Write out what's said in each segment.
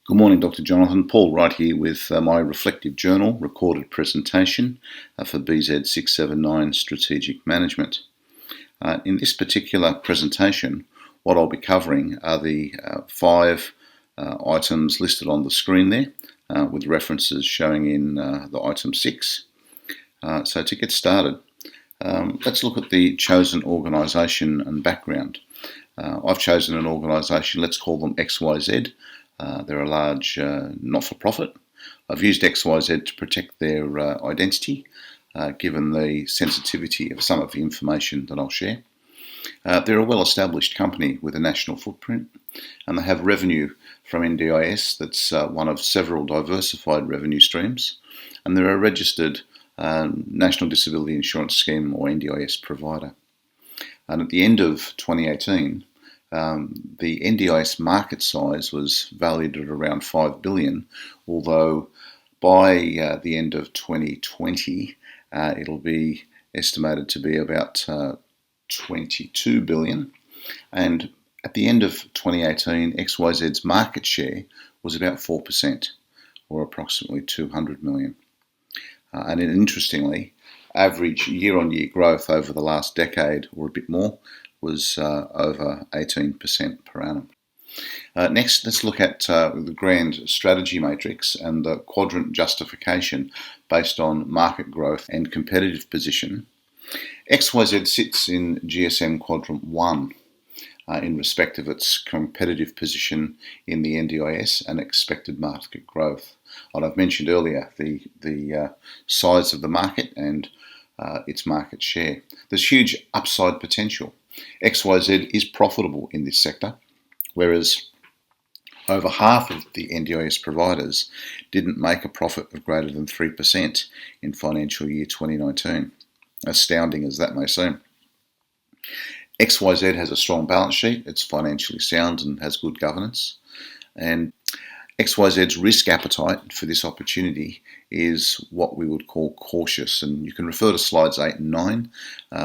Good morning, Dr. Jonathan. Paul Wright here with my reflective journal recorded presentation for BZ679 Strategic Management. In this particular presentation, what I'll be covering are the five items listed on the screen there, with references showing in the item 6. So to get started, let's look at the chosen organisation and background. I've chosen an organisation, let's call them XYZ. They're a large not-for-profit. I've used XYZ to protect their identity, given the sensitivity of some of the information that I'll share. They're a well-established company with a national footprint, and they have revenue from NDIS that's one of several diversified revenue streams, and they're a registered National Disability Insurance Scheme or NDIS provider. And at the end of 2018, the NDIS market size was valued at around 5 billion, although by the end of 2020 it'll be estimated to be about 22 billion. And at the end of 2018, XYZ's market share was about 4%, or approximately 200 million. And interestingly, average year-on-year growth over the last decade, or a bit more, was over 18% per annum. Next, let's look at the grand strategy matrix and the quadrant justification based on market growth and competitive position. XYZ sits in GSM quadrant 1 in respect of its competitive position in the NDIS and expected market growth. And I've mentioned earlier the size of the market and its market share. There's huge upside potential. XYZ is profitable in this sector, whereas over half of the NDIS providers didn't make a profit of greater than 3% in financial year 2019. Astounding as that may seem. XYZ has a strong balance sheet, it's financially sound and has good governance, and XYZ's risk appetite for this opportunity is what we would call cautious, and you can refer to slides 8 and 9,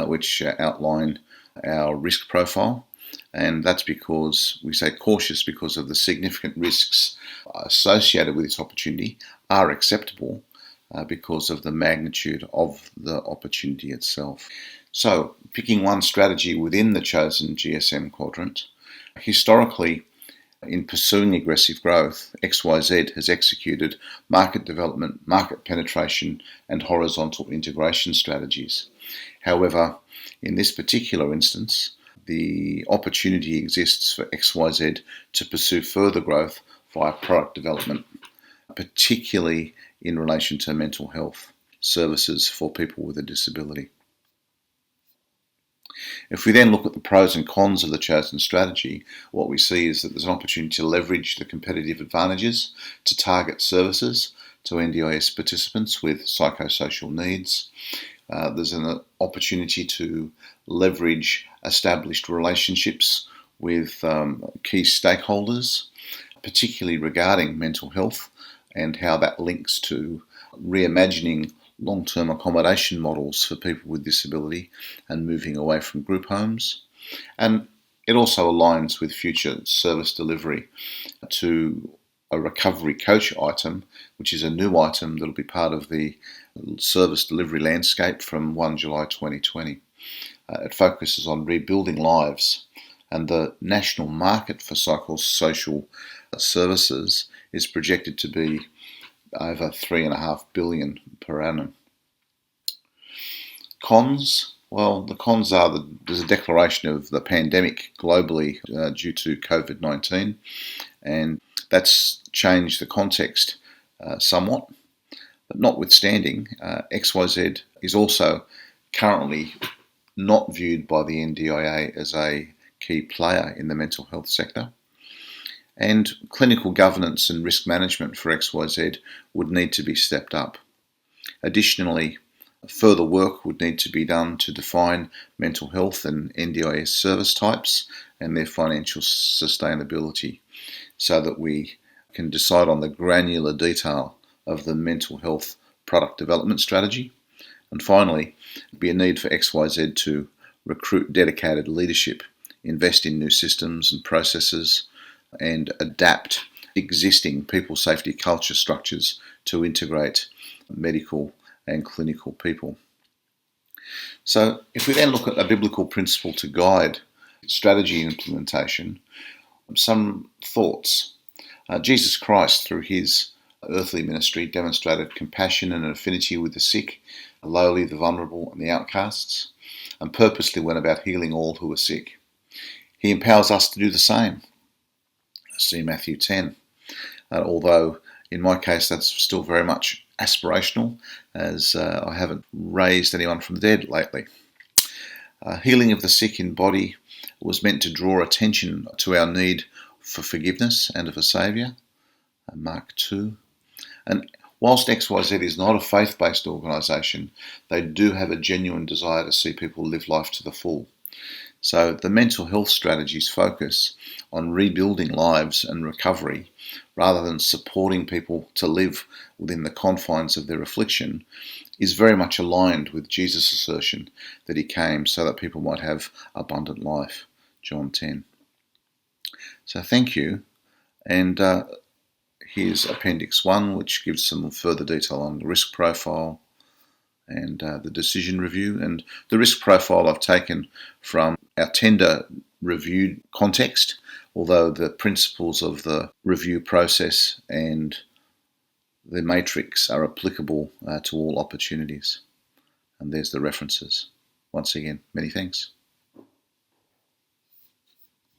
which outline our risk profile, and that's because we say cautious because of the significant risks associated with this opportunity are acceptable because of the magnitude of the opportunity itself. So, picking one strategy within the chosen GSM quadrant, historically, in pursuing aggressive growth, XYZ has executed market development, market penetration, and horizontal integration strategies. However, in this particular instance, the opportunity exists for XYZ to pursue further growth via product development, particularly in relation to mental health services for people with a disability. If we then look at the pros and cons of the chosen strategy, what we see is that there's an opportunity to leverage the competitive advantages to target services to NDIS participants with psychosocial needs. There's an opportunity to leverage established relationships with key stakeholders, particularly regarding mental health and how that links to reimagining long-term accommodation models for people with disability and moving away from group homes. And it also aligns with future service delivery to a recovery coach item, which is a new item that will be part of the service delivery landscape from 1 July 2020. It focuses on rebuilding lives, and the national market for psychosocial services is projected to be over 3.5 billion per annum. Cons? Well, the cons are that there's a declaration of the pandemic globally due to COVID-19, and that's changed the context somewhat. But notwithstanding, XYZ is also currently not viewed by the NDIA as a key player in the mental health sector. And clinical governance and risk management for XYZ would need to be stepped up. Additionally, further work would need to be done to define mental health and NDIS service types and their financial sustainability so that we can decide on the granular detail of the mental health product development strategy. And finally, there'd be a need for XYZ to recruit dedicated leadership, invest in new systems and processes, and adapt existing people safety culture structures to integrate medical and clinical people. So if we then look at a biblical principle to guide strategy implementation, some thoughts. Jesus Christ, through his earthly ministry, demonstrated compassion and an affinity with the sick, the lowly, the vulnerable, and the outcasts, and purposely went about healing all who were sick. He empowers us to do the same. See Matthew 10. Although in my case that's still very much aspirational, as I haven't raised anyone from the dead lately. Healing of the sick in body was meant to draw attention to our need for forgiveness and of a Saviour, Mark 2. And whilst XYZ is not a faith-based organisation, they do have a genuine desire to see people live life to the full. So the mental health strategies focus on rebuilding lives and recovery rather than supporting people to live within the confines of their affliction is very much aligned with Jesus' assertion that he came so that people might have abundant life, John 10. So thank you, and here's Appendix 1, which gives some further detail on the risk profile and the decision review. And the risk profile I've taken from our tender review context, although the principles of the review process and the matrix are applicable to all opportunities. And there's the references. Once again, many thanks.